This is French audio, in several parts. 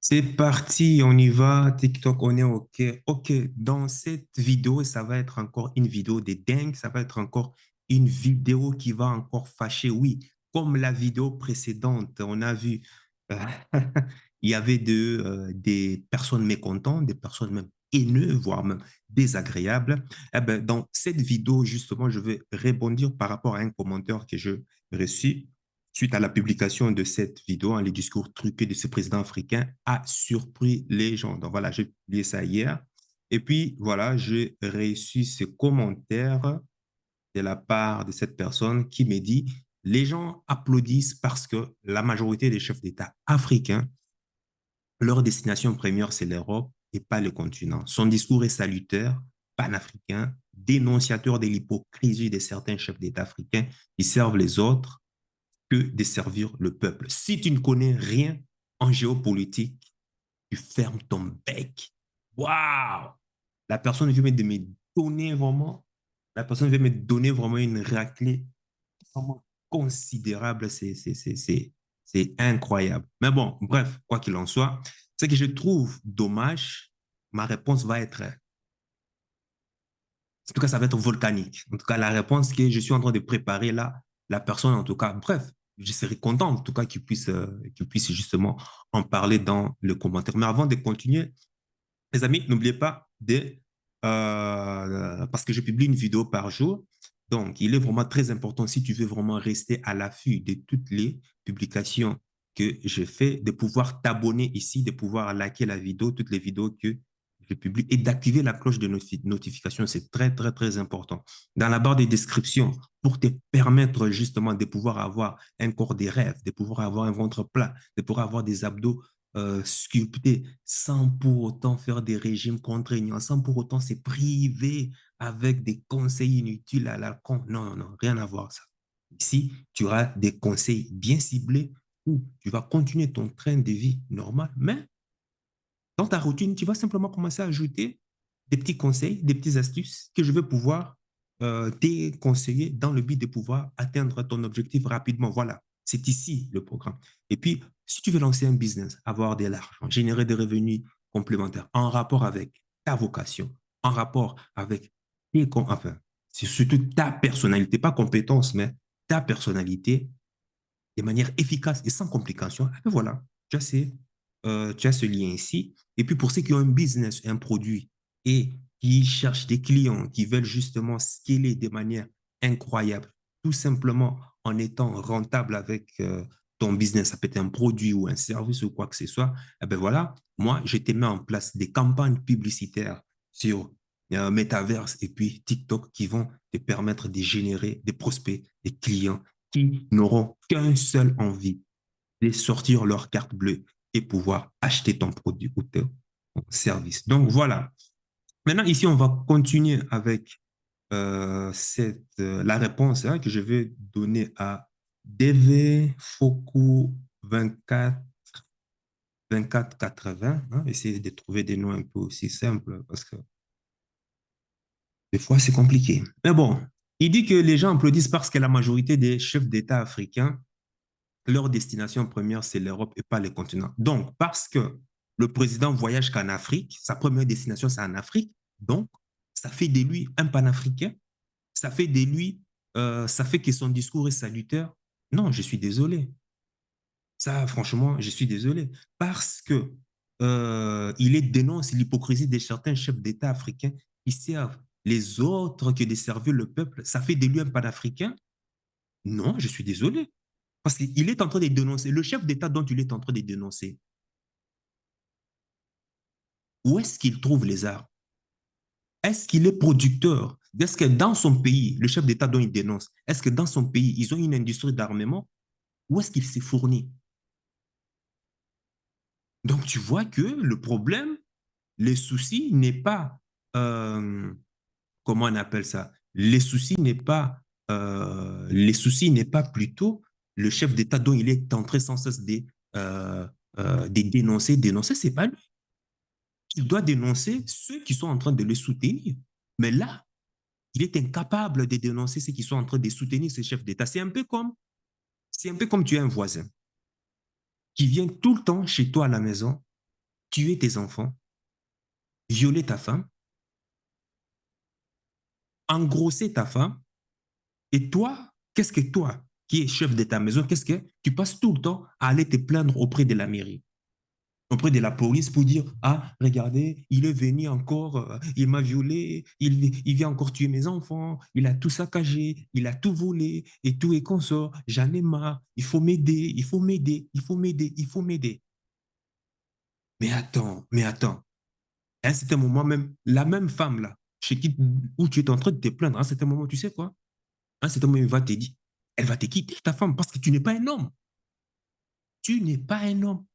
C'est parti, on y va. TikTok, on est OK. OK, dans cette vidéo, ça va être encore une vidéo de dingue. Ça va être encore une vidéo qui va encore fâcher. Oui, comme la vidéo précédente, on a vu, euh, il y avait des personnes mécontentes, des personnes même haineuses, voire même désagréables. Eh ben, dans cette vidéo, justement, je vais rebondir par rapport à un commentaire que je reçu suite à la publication de cette vidéo, hein, les discours truqués de ce président africain a surpris les gens. Donc voilà, j'ai publié ça hier. Et puis voilà, j'ai reçu ce commentaire de la part de cette personne qui me dit, les gens applaudissent parce que la majorité des chefs d'État africains, leur destination première, c'est l'Europe et pas le continent. Son discours est salutaire, panafricain, dénonciateur de l'hypocrisie de certains chefs d'État africains qui servent les autres que de servir le peuple. Si tu ne connais rien en géopolitique, tu fermes ton bec. Waouh! La personne vient de me donner vraiment, la personne vient me donner vraiment une raclée vraiment considérable. C'est incroyable. Mais bon, bref, quoi qu'il en soit, ce que je trouve dommage, ma réponse va être, en tout cas, ça va être volcanique. En tout cas, la réponse que je suis en train de préparer là, la personne, en tout cas, bref, je serais content, en tout cas, qu'il puisse justement en parler dans le commentaire. Mais avant de continuer, les amis, n'oubliez pas parce que je publie une vidéo par jour, donc il est vraiment très important, si tu veux vraiment rester à l'affût de toutes les publications que je fais, de pouvoir t'abonner ici, de pouvoir liker la vidéo, toutes les vidéos que je publie et d'activer la cloche de notification. C'est très, très, très important. Dans la barre de description, pour te permettre justement de pouvoir avoir un corps des rêves, de pouvoir avoir un ventre plat, de pouvoir avoir des abdos sculpter sans pour autant faire des régimes contraignants, sans pour autant se priver avec des conseils inutiles à la con. Non, non, non, rien à voir ça. Ici, tu auras des conseils bien ciblés où tu vas continuer ton train de vie normal, mais dans ta routine, tu vas simplement commencer à ajouter des petits conseils, des petites astuces que je vais pouvoir te conseiller dans le but de pouvoir atteindre ton objectif rapidement. Voilà, c'est ici le programme. Et puis, si tu veux lancer un business, avoir de l'argent, générer des revenus complémentaires en rapport avec ta vocation, en rapport avec enfin, c'est surtout ta personnalité, pas compétence, mais ta personnalité de manière efficace et sans complication, eh ben voilà, tu as ce lien ici. Et puis pour ceux qui ont un business, un produit et qui cherchent des clients, qui veulent justement scaler de manière incroyable, tout simplement en étant rentable avec ton business, ça peut être un produit ou un service ou quoi que ce soit, eh ben voilà, moi, je te mets en place des campagnes publicitaires sur Metaverse et puis TikTok qui vont te permettre de générer des prospects, des clients qui n'auront qu'un seul envie, de sortir leur carte bleue et pouvoir acheter ton produit ou ton service. Donc voilà. Maintenant, ici, on va continuer avec la réponse hein, que je vais donner à DV Foku 24, 2480. Hein. Essayez de trouver des noms un peu aussi simples parce que des fois, c'est compliqué. Mais bon, il dit que les gens applaudissent parce que la majorité des chefs d'État africains leur destination première, c'est l'Europe et pas les continents. Donc, parce que le président voyage qu'en Afrique, sa première destination, c'est en Afrique, donc, ça fait de lui un panafricain, ça fait de lui, ça fait que son discours est salutaire. Non, je suis désolé. Ça, franchement, je suis désolé. Parce que dénonce l'hypocrisie de certains chefs d'État africains qui servent les autres que de servir le peuple. Ça fait de lui un panafricain. Non, je suis désolé. Parce qu'il est en train de dénoncer, le chef d'État dont il est en train de dénoncer, où est-ce qu'il trouve les armes? Est-ce qu'il est producteur? Est-ce que dans son pays, le chef d'État dont il dénonce, est-ce que dans son pays, ils ont une industrie d'armement? Où est-ce qu'il s'est fourni? Donc tu vois que le problème, les soucis n'est pas, euh, comment on appelle ça? Les soucis n'est pas plutôt le chef d'État dont il est en train sans cesse euh, de dénoncer, c'est pas lui. Il doit dénoncer ceux qui sont en train de le soutenir. Mais là, il est incapable de dénoncer ceux qui sont en train de soutenir ce chef d'État. C'est un peu comme tu as un voisin qui vient tout le temps chez toi à la maison tuer tes enfants, violer ta femme, engrosser ta femme, et toi, qu'est-ce que toi, qui es chef de ta maison, qu'est-ce que tu passes tout le temps à aller te plaindre auprès de la mairie, auprès de la police pour dire, ah, regardez, il est venu encore, il m'a violé, il vient encore tuer mes enfants, il a tout saccagé, il a tout volé, et tout est consort, j'en ai marre, il faut m'aider, il faut m'aider, il faut m'aider, il faut m'aider. Mais attends, à un certain moment même, la même femme là, chez qui, où tu es en train de te plaindre, à un certain moment, tu sais quoi? À un certain moment, elle va te quitter, ta femme, parce que tu n'es pas un homme. Tu n'es pas un homme.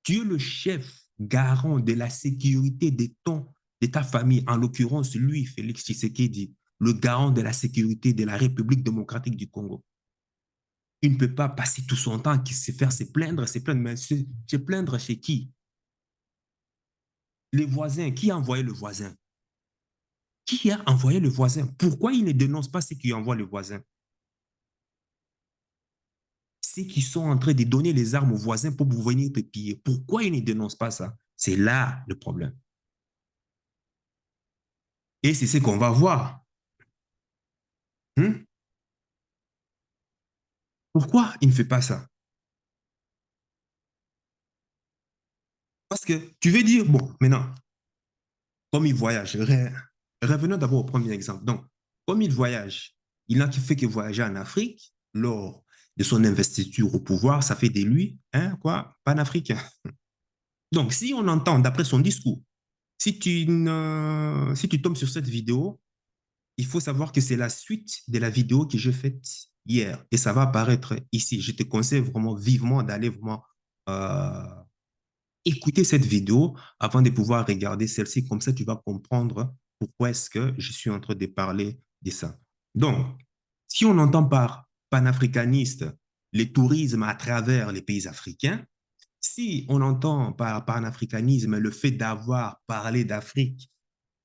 Tu es le chef garant de la sécurité de ta famille, en l'occurrence, lui, Félix Tshisekedi, le garant de la sécurité de la République démocratique du Congo. Il ne peut pas passer tout son temps à se faire se plaindre, mais se plaindre chez qui? Les voisins. Qui a envoyé le voisin? Qui a envoyé le voisin? Pourquoi il ne dénonce pas ceux qui envoient le voisin? Ceux qui sont en train de donner les armes aux voisins pour venir te piller. Pourquoi il ne dénonce pas ça? C'est là le problème. Et c'est ce qu'on va voir. Hmm? Pourquoi il ne fait pas ça? Parce que tu veux dire, bon, maintenant, comme il voyage, revenons d'abord au premier exemple. Donc, comme il voyage, il n'a fait que voyager en Afrique lors de son investiture au pouvoir, ça fait de lui, hein, quoi, panafricain. Donc, si on entend, d'après son discours, si tu tombes sur cette vidéo, il faut savoir que c'est la suite de la vidéo que j'ai faite hier et ça va apparaître ici. Je te conseille vraiment vivement d'aller vraiment euh, écouter cette vidéo avant de pouvoir regarder celle-ci. Comme ça, tu vas comprendre pourquoi est-ce que je suis en train de parler de ça. Donc, si on entend par panafricaniste le tourisme à travers les pays africains, si on entend par panafricanisme le fait d'avoir parlé d'Afrique,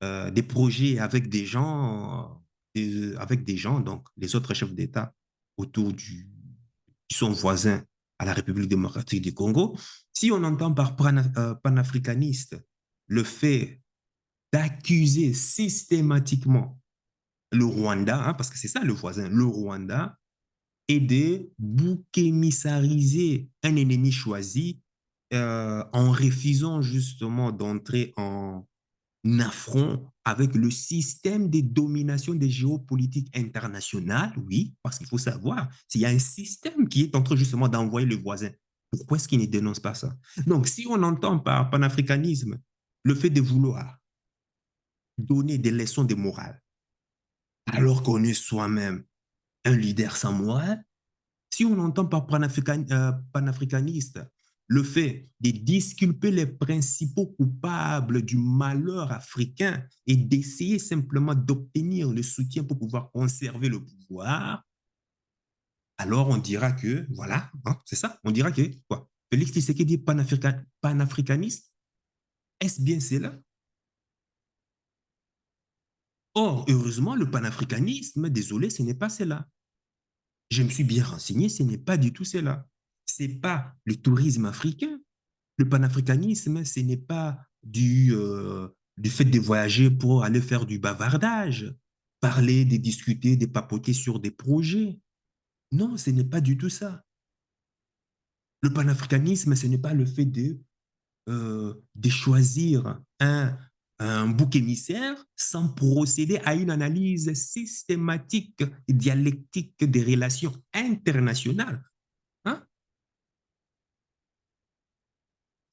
des projets avec des gens, donc les autres chefs d'État qui sont voisins à la République démocratique du Congo, si on entend par panafricaniste le fait d'accuser systématiquement le Rwanda, hein, parce que c'est ça le voisin, le Rwanda, et de bouc émissariser un ennemi choisi en refusant justement d'entrer en affront avec le système de domination des géopolitiques internationales, oui, parce qu'il faut savoir, s'il y a un système qui est en train justement d'envoyer le voisin, pourquoi est-ce qu'il ne dénonce pas ça? Donc, si on entend par panafricanisme le fait de vouloir donner des leçons de morale, alors qu'on est soi-même un leader sans morale, si on entend par panafricaniste le fait de disculper les principaux coupables du malheur africain et d'essayer simplement d'obtenir le soutien pour pouvoir conserver le pouvoir, alors on dira que, voilà, hein, c'est ça, on dira que, quoi, Félix Tshisekedi est panafricaniste, est-ce bien cela? Or, heureusement, le panafricanisme, désolé, ce n'est pas cela. Je me suis bien renseigné, ce n'est pas du tout cela. Ce n'est pas le tourisme africain. Le panafricanisme, ce n'est pas du fait de voyager pour aller faire du bavardage, parler, de discuter, de papoter sur des projets. Non, ce n'est pas du tout ça. Le panafricanisme, ce n'est pas le fait de choisir un bouc émissaire sans procéder à une analyse systématique et dialectique des relations internationales. Hein?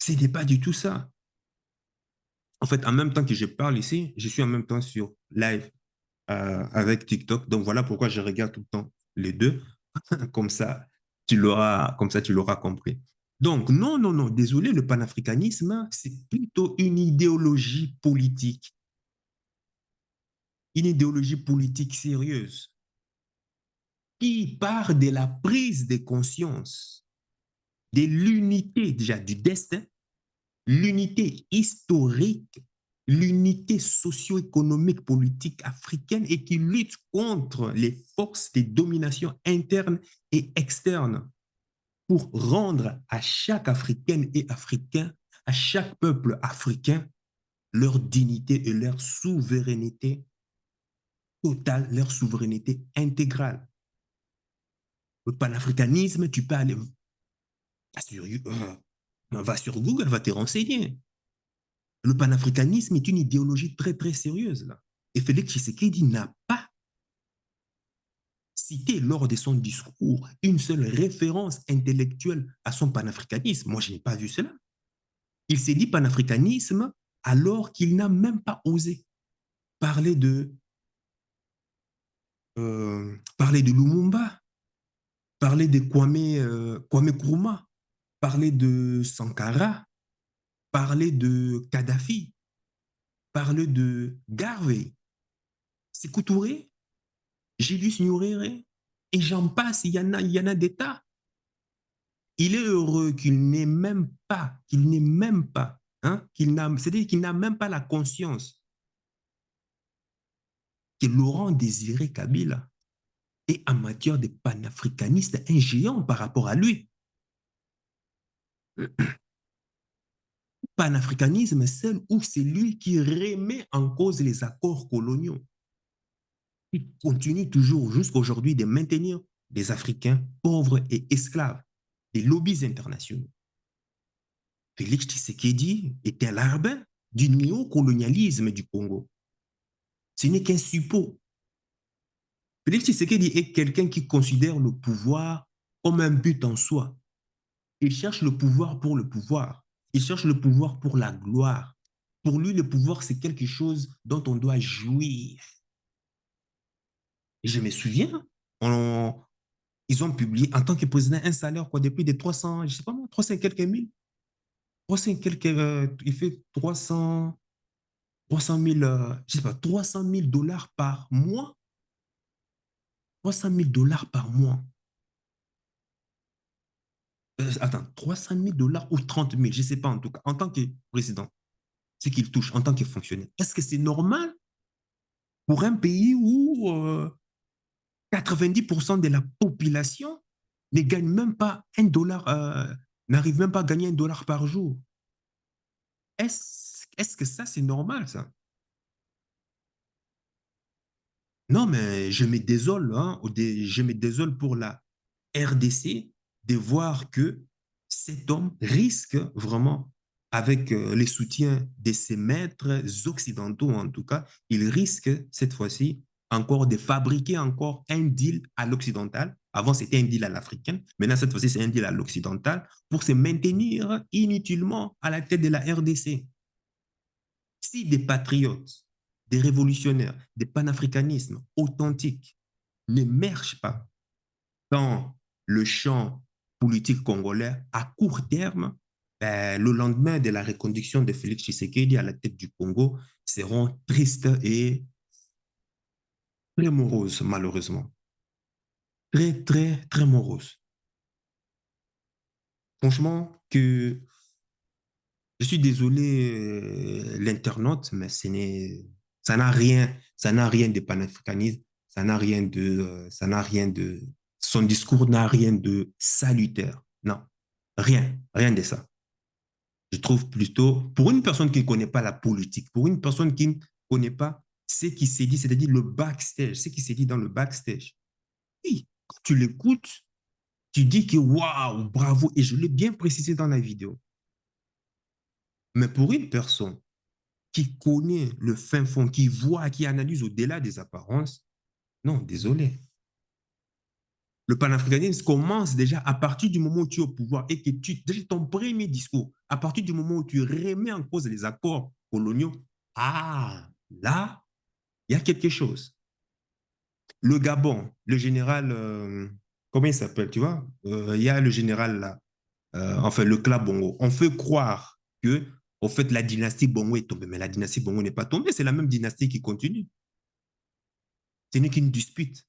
Ce n'est pas du tout ça. En fait, en même temps que je parle ici, je suis en même temps sur live avec TikTok. Donc voilà pourquoi je regarde tout le temps les deux. Comme ça, comme ça, tu l'auras compris. Donc, non, non, non, désolé, le panafricanisme, c'est plutôt une idéologie politique sérieuse qui part de la prise de conscience de l'unité déjà du destin, l'unité historique, l'unité socio-économique politique africaine et qui lutte contre les forces de domination interne et externe pour rendre à chaque Africaine et Africain à chaque peuple africain leur dignité et leur souveraineté totale, leur souveraineté intégrale. Le panafricanisme, tu peux aller va sur Google, va te renseigner. Le panafricanisme est une idéologie très, très sérieuse. Là. Et Félix Tshisekedi n'a pas cité lors de son discours une seule référence intellectuelle à son panafricanisme. Moi, je n'ai pas vu cela. Il s'est dit panafricanisme alors qu'il n'a même pas osé parler parler de Lumumba, parler de Kwame Nkrumah, parler de Sankara, parler de Kadhafi, parler de Garvey, Sékou Touré, Julius Nyerere, et j'en passe, il y en a des tas. Il est heureux qu'il n'ait même pas, hein, c'est-à-dire qu'il n'a même pas la conscience que Laurent Désiré Kabila est en matière de panafricaniste un géant par rapport à lui. Panafricanisme, c'est où c'est lui qui remet en cause les accords coloniaux. Il continue toujours jusqu'à aujourd'hui de maintenir les Africains pauvres et esclaves des lobbies internationaux. Félix Tshisekedi était l'arbre du néocolonialisme du Congo. Ce n'est qu'un suppôt. Félix Tshisekedi est quelqu'un qui considère le pouvoir comme un but en soi. Il cherche le pouvoir pour le pouvoir. Il cherche le pouvoir pour la gloire. Pour lui, le pouvoir, c'est quelque chose dont on doit jouir. Et je me souviens, ils ont publié en tant que président un salaire quoi, de plus de 300, je sais pas moi, 300 et quelques mille. 300 et quelques, il fait 300 000, je sais pas, 300 000 dollars par mois. 300 000 dollars par mois. Attends, 300 000 dollars ou 30 000, je ne sais pas en tout cas, en tant que président, ce qu'il touche en tant que fonctionnaire. Est-ce que c'est normal pour un pays où 90% de la population ne gagne même pas un dollar, n'arrive même pas à gagner un dollar par jour? Est-ce que ça, c'est normal, ça? Non, mais je me désole, hein, je me désole pour la RDC de voir que cet homme risque vraiment, avec les soutiens de ses maîtres occidentaux en tout cas, il risque cette fois-ci encore de fabriquer encore un deal à l'occidental. Avant, c'était un deal à l'africaine. Maintenant, cette fois-ci, c'est un deal à l'occidental pour se maintenir inutilement à la tête de la RDC. Si des patriotes, des révolutionnaires, des panafricanismes authentiques n'émergent pas dans le champ politique congolais à court terme, le lendemain de la reconduction de Félix Tshisekedi à la tête du Congo seront tristes et très moroses, malheureusement. Très, très, très moroses. Franchement, que je suis désolé, l'internaute, mais ça n'a rien de panafricanisme, ça n'a rien de, son discours n'a rien de salutaire. Non, rien, rien de ça. Je trouve plutôt, pour une personne qui ne connaît pas la politique, pour une personne qui ne connaît pas ce qui s'est dit, c'est-à-dire le backstage, ce qui s'est dit dans le backstage. Oui, quand tu l'écoutes, tu dis que waouh, bravo, et je l'ai bien précisé dans la vidéo. Mais pour une personne qui connaît le fin fond, qui voit, qui analyse au-delà des apparences, non, désolé. Le panafricanisme commence déjà à partir du moment où tu es au pouvoir et que déjà ton premier discours, à partir du moment où tu remets en cause les accords coloniaux, ah, là, il y a quelque chose. Le Gabon, le général, comment il s'appelle, tu vois, il y a le général là, enfin le clan Bongo. On fait croire que, au fait, la dynastie Bongo est tombée, mais la dynastie Bongo n'est pas tombée, c'est la même dynastie qui continue. Ce n'est qu'une dispute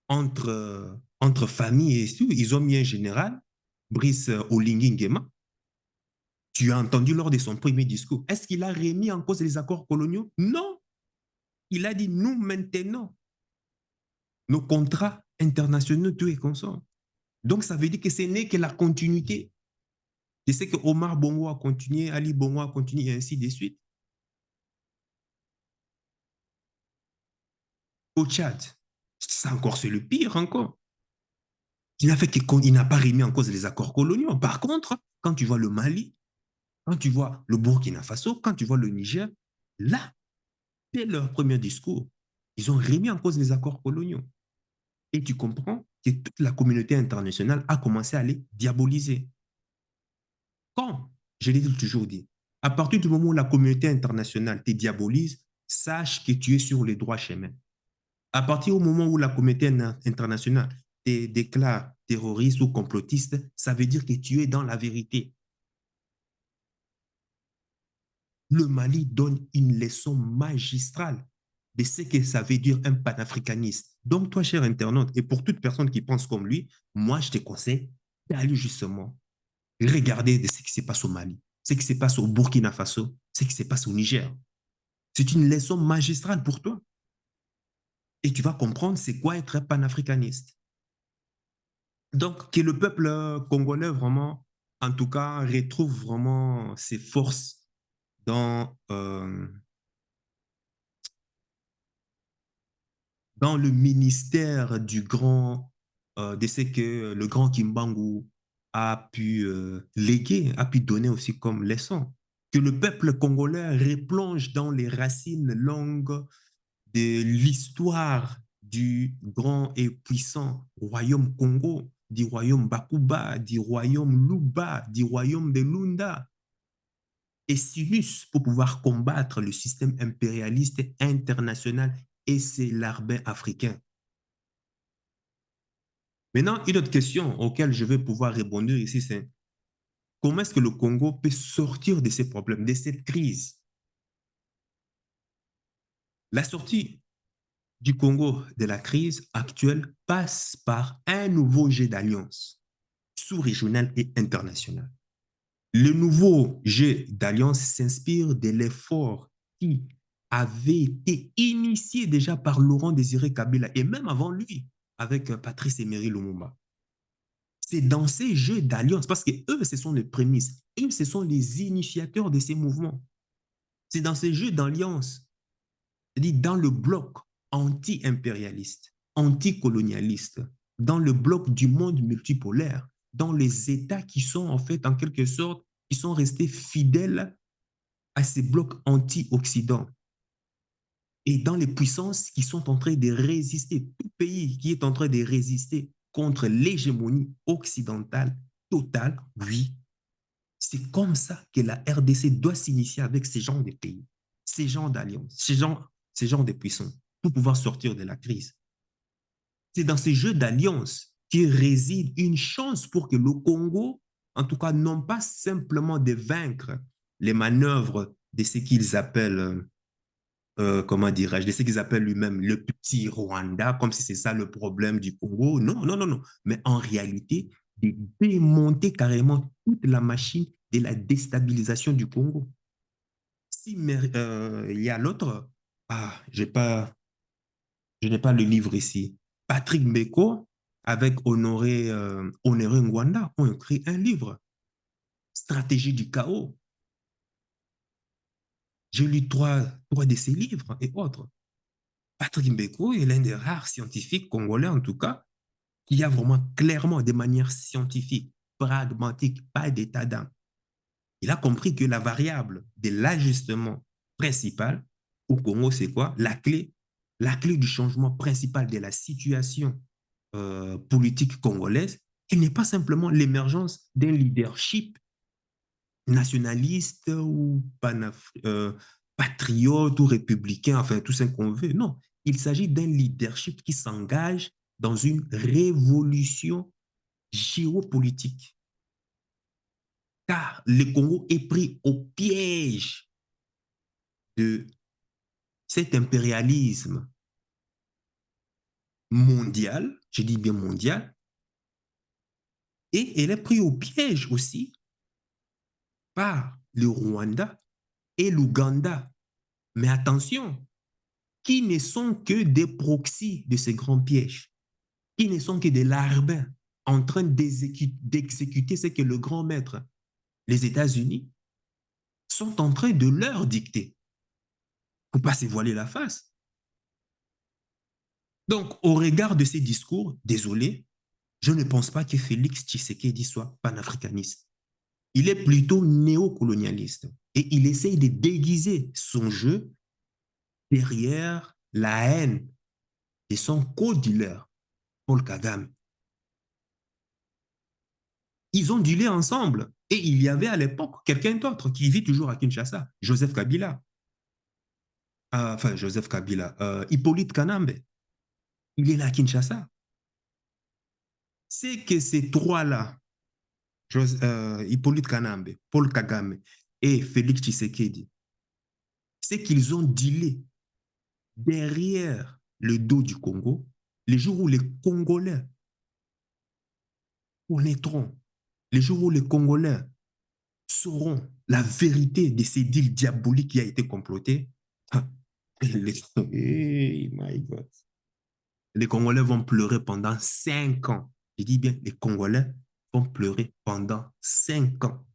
entre familles et tout. Ils ont mis un général, Brice Oligui Nguema. Tu as entendu lors de son premier discours. Est-ce qu'il a remis en cause les accords coloniaux? Non. Il a dit, nous maintenons nos contrats internationaux, tout et consorts. Donc, ça veut dire que ce n'est que la continuité. Je sais que Omar Bongo a continué, Ali Bongo a continué, et ainsi de suite. Au Tchad, c'est encore, c'est le pire encore. Il n'a pas remis en cause les accords coloniaux. Par contre, quand tu vois le Mali, quand tu vois le Burkina Faso, quand tu vois le Niger, là, dès leur premier discours, ils ont remis en cause les accords coloniaux. Et tu comprends que toute la communauté internationale a commencé à les diaboliser. Quand, je l'ai toujours dit, à partir du moment où la communauté internationale te diabolise, sache que tu es sur le droit chemin. À partir du moment où la communauté internationale te déclare terroriste ou complotiste, ça veut dire que tu es dans la vérité. Le Mali donne une leçon magistrale de ce que ça veut dire un panafricaniste. Donc, toi, cher internaute, et pour toute personne qui pense comme lui, moi, je te conseille d'aller justement regarder de ce qui se passe au Mali, ce qui se passe au Burkina Faso, ce qui se passe au Niger. C'est une leçon magistrale pour toi. Et tu vas comprendre c'est quoi être panafricaniste. Donc, que le peuple congolais vraiment, en tout cas, retrouve vraiment ses forces dans le ministère du grand, de ce que le grand Kimbangu a pu léguer, a pu donner aussi comme leçon. Que le peuple congolais replonge dans les racines longues de l'histoire du grand et puissant royaume Congo, du royaume Bakuba, du royaume Luba, du royaume de Lunda, et s'unissent pour pouvoir combattre le système impérialiste international et ses larbins africains. Maintenant, une autre question auquel je vais pouvoir répondre ici, c'est comment est-ce que le Congo peut sortir de ces problèmes, de cette crise? La sortie du Congo de la crise actuelle passe par un nouveau jeu d'alliances sous-régional et international. Le nouveau jeu d'alliance s'inspire de l'effort qui avait été initié déjà par Laurent Désiré Kabila et même avant lui, avec Patrice Emery Lumumba. C'est dans ces jeux d'alliance, parce que eux, ce sont les prémices, eux, ce sont les initiateurs de ces mouvements. C'est dans ces jeux d'alliance, c'est-à-dire dans le bloc anti-impérialiste, anti-colonialiste, dans le bloc du monde multipolaire, dans les États qui sont en fait, en quelque sorte, qui sont restés fidèles à ces blocs anti-Occident et dans les puissances qui sont en train de résister, tout pays qui est en train de résister contre l'hégémonie occidentale totale, oui, c'est comme ça que la RDC doit s'initier avec ces genres de pays, ces genres d'alliances, ces genres de puissances pour pouvoir sortir de la crise. C'est dans ces jeux d'alliance qu'il réside une chance pour que le Congo, en tout cas, non pas simplement de vaincre les manœuvres de ce qu'ils appellent comment dirais-je, de ce qu'ils appellent lui-même le petit Rwanda, comme si c'est ça le problème du Congo. Non, non, non, non. Mais en réalité, de démonter carrément toute la machine de la déstabilisation du Congo. Si il y a l'autre, je n'ai pas le livre ici. Patrick Mbeko avec Honoré Ngwanda ont écrit un livre, Stratégie du chaos. J'ai lu trois de ses livres et autres. Patrick Mbeko est l'un des rares scientifiques congolais, en tout cas, qui a vraiment clairement, de manière scientifique, pragmatique, pas d'état d'âme. Il a compris que la variable de l'ajustement principal au Congo, c'est quoi? La clé du changement principal de la situation politique congolaise, elle n'est pas simplement l'émergence d'un leadership nationaliste ou patriote ou républicain, enfin tout ce qu'on veut. Non, il s'agit d'un leadership qui s'engage dans une révolution géopolitique. Car le Congo est pris au piège de cet impérialisme mondial, je dis bien mondial, et elle est pris au piège aussi par le Rwanda et l'Ouganda. Mais attention, qui ne sont que des proxys de ces grands pièges, qui ne sont que des larbins en train d'exécuter ce que le grand maître les États-Unis sont en train de leur dicter. Il ne faut pas se voiler la face. Donc, au regard de ces discours, désolé, je ne pense pas que Félix Tshisekedi soit panafricaniste. Il est plutôt néocolonialiste et il essaye de déguiser son jeu derrière la haine de son co-dealer, Paul Kagame. Ils ont dealé ensemble et il y avait à l'époque quelqu'un d'autre qui vit toujours à Kinshasa, Joseph Kabila. Enfin, Joseph Kabila, Hippolyte Kanambe. Il est là à Kinshasa. C'est que ces trois-là, Hippolyte Kanambe, Paul Kagame et Félix Tshisekedi, c'est qu'ils ont dealé derrière le dos du Congo, les jours où les Congolais connaîtront, les jours où les Congolais sauront la vérité de ces deals diaboliques qui a été comploté, hey, my God. Les Congolais vont pleurer pendant 5 ans. Je dis bien, les Congolais vont pleurer pendant 5 ans.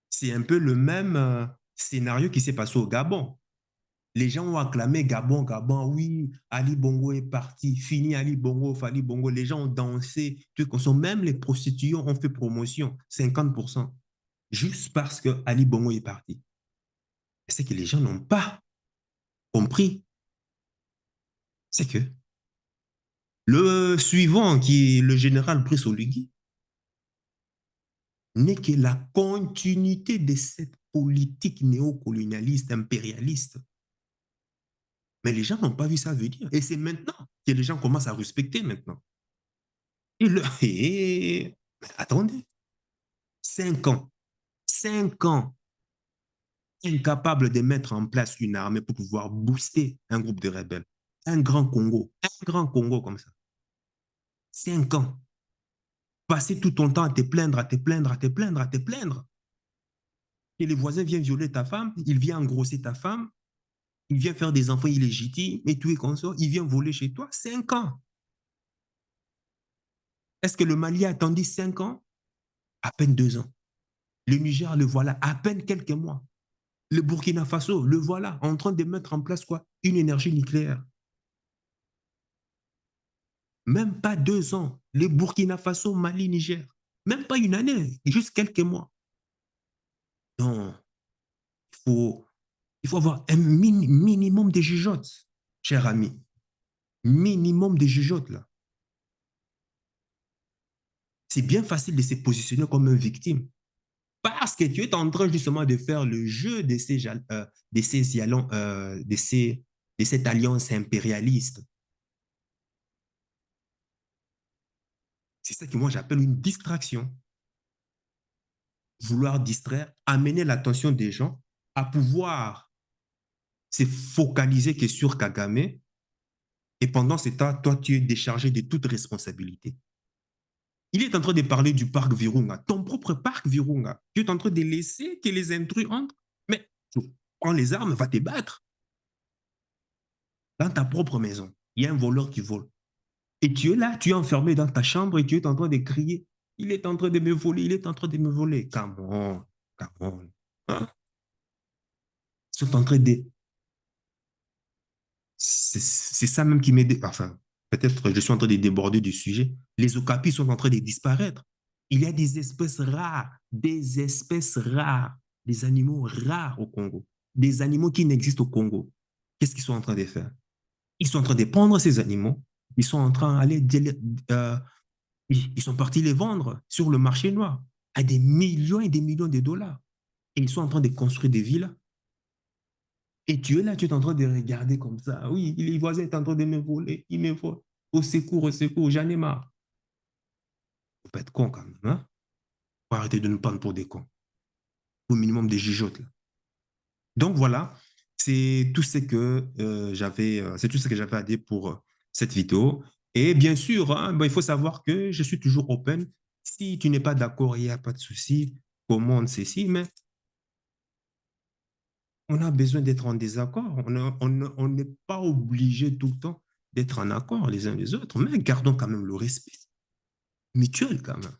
C'est un peu le même scénario qui s'est passé au Gabon. Les gens ont acclamé Gabon, Gabon, oui, Ali Bongo est parti, fini Ali Bongo, Fali Bongo. Les gens ont dansé, même les prostituées ont fait promotion, 50%, juste parce que Ali Bongo est parti. C'est que les gens n'ont pas compris. C'est que le suivant, qui est le général Brice Oligui, n'est que la continuité de cette politique néocolonialiste, impérialiste. Mais les gens n'ont pas vu ça venir. Et c'est maintenant que les gens commencent à respecter maintenant. Attendez, 5 ans, 5 ans, incapable de mettre en place une armée pour pouvoir booster un groupe de rebelles. Un grand Congo comme ça. 5 ans. Passer tout ton temps à te plaindre, à te plaindre, à te plaindre, à te plaindre. Et les voisins viennent violer ta femme, il vient engrosser ta femme, il vient faire des enfants illégitimes, et tout est consort, il vient voler chez toi. 5 ans. Est-ce que le Mali a attendu 5 ans? À peine 2 ans. Le Niger, le voilà, à peine quelques mois. Le Burkina Faso, le voilà, en train de mettre en place quoi? Une énergie nucléaire. Même pas 2 ans. Le Burkina Faso, Mali, Niger. Même pas une année, juste quelques mois. Non, il faut avoir un minimum de jugeote, cher ami. Minimum de jugeote, là. C'est bien facile de se positionner comme une victime. Parce que tu es en train justement de faire le jeu de cette alliance impérialiste. C'est ça que moi j'appelle une distraction. Vouloir distraire, amener l'attention des gens à pouvoir se focaliser que sur Kagame. Et pendant ce temps, toi, tu es déchargé de toute responsabilité. Il est en train de parler du parc Virunga, ton propre parc Virunga. Tu es en train de laisser que les intrus entrent. Mais prends les armes, va te battre. Dans ta propre maison, il y a un voleur qui vole. Et tu es là, tu es enfermé dans ta chambre et tu es en train de crier. Il est en train de me voler, il est en train de me voler. Come on, come on. Hein? Ils sont en train de... C'est ça même qui m'aide. Enfin, peut-être je suis en train de déborder du sujet. Les okapis sont en train de disparaître. Il y a des espèces rares, des animaux rares au Congo, des animaux qui n'existent au Congo. Qu'est-ce qu'ils sont en train de faire? Ils sont en train de prendre ces animaux, ils sont en train d'aller, ils sont partis les vendre sur le marché noir à des millions et des millions de dollars. Et ils sont en train de construire des villes. Et tu es là, tu es en train de regarder comme ça. Oui, les voisins sont en train de me voler, ils me volent. Au secours, j'en ai marre. Faut pas être con quand même, hein? Faut arrêter de nous prendre pour des cons. Au minimum des jugeotes, là. Donc voilà, c'est tout ce que j'avais à dire pour cette vidéo. Et bien sûr, hein, bon, il faut savoir que je suis toujours open. Si tu n'es pas d'accord, il n'y a pas de souci. Commande ceci, mais on a besoin d'être en désaccord. On n'est pas obligé tout le temps d'être en accord les uns les autres, mais gardons quand même le respect mutuel quand même.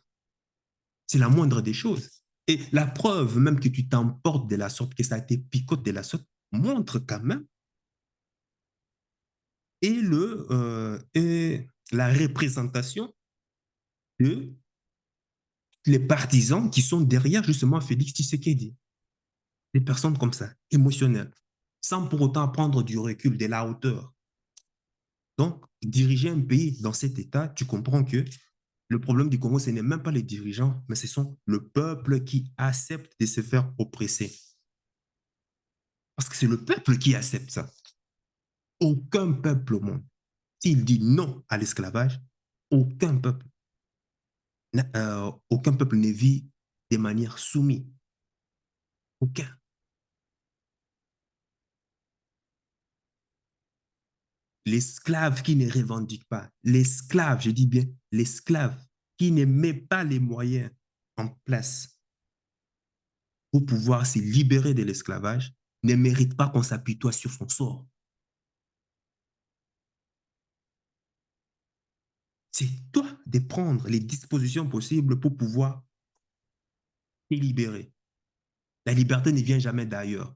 C'est la moindre des choses. Et la preuve même que tu t'emportes de la sorte, que ça a été picote de la sorte, montre quand même et la représentation de les partisans qui sont derrière justement Félix Tshisekedi. Des personnes comme ça, émotionnelles, sans pour autant prendre du recul, de la hauteur. Donc, diriger un pays dans cet état, tu comprends que le problème du Congo, ce n'est même pas les dirigeants, mais ce sont le peuple qui accepte de se faire oppresser. Parce que c'est le peuple qui accepte ça. Aucun peuple au monde, s'il dit non à l'esclavage, aucun peuple, aucun peuple ne vit de manière soumise. Aucun. L'esclave qui ne revendique pas, l'esclave, je dis bien l'esclave, qui ne met pas les moyens en place pour pouvoir se libérer de l'esclavage, ne mérite pas qu'on s'apitoie sur son sort. C'est toi de prendre les dispositions possibles pour pouvoir te libérer. La liberté ne vient jamais d'ailleurs.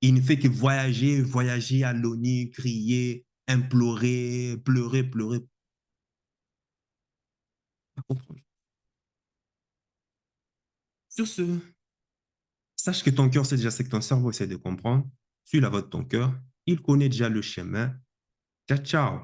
Il ne fait que voyager, voyager à l'ONU, crier, implorer, pleurer, pleurer. Sur ce, sache que ton cœur sait déjà ce que ton cerveau essaie de comprendre. Suis la voie de ton cœur. Il connaît déjà le chemin. Ciao, ciao.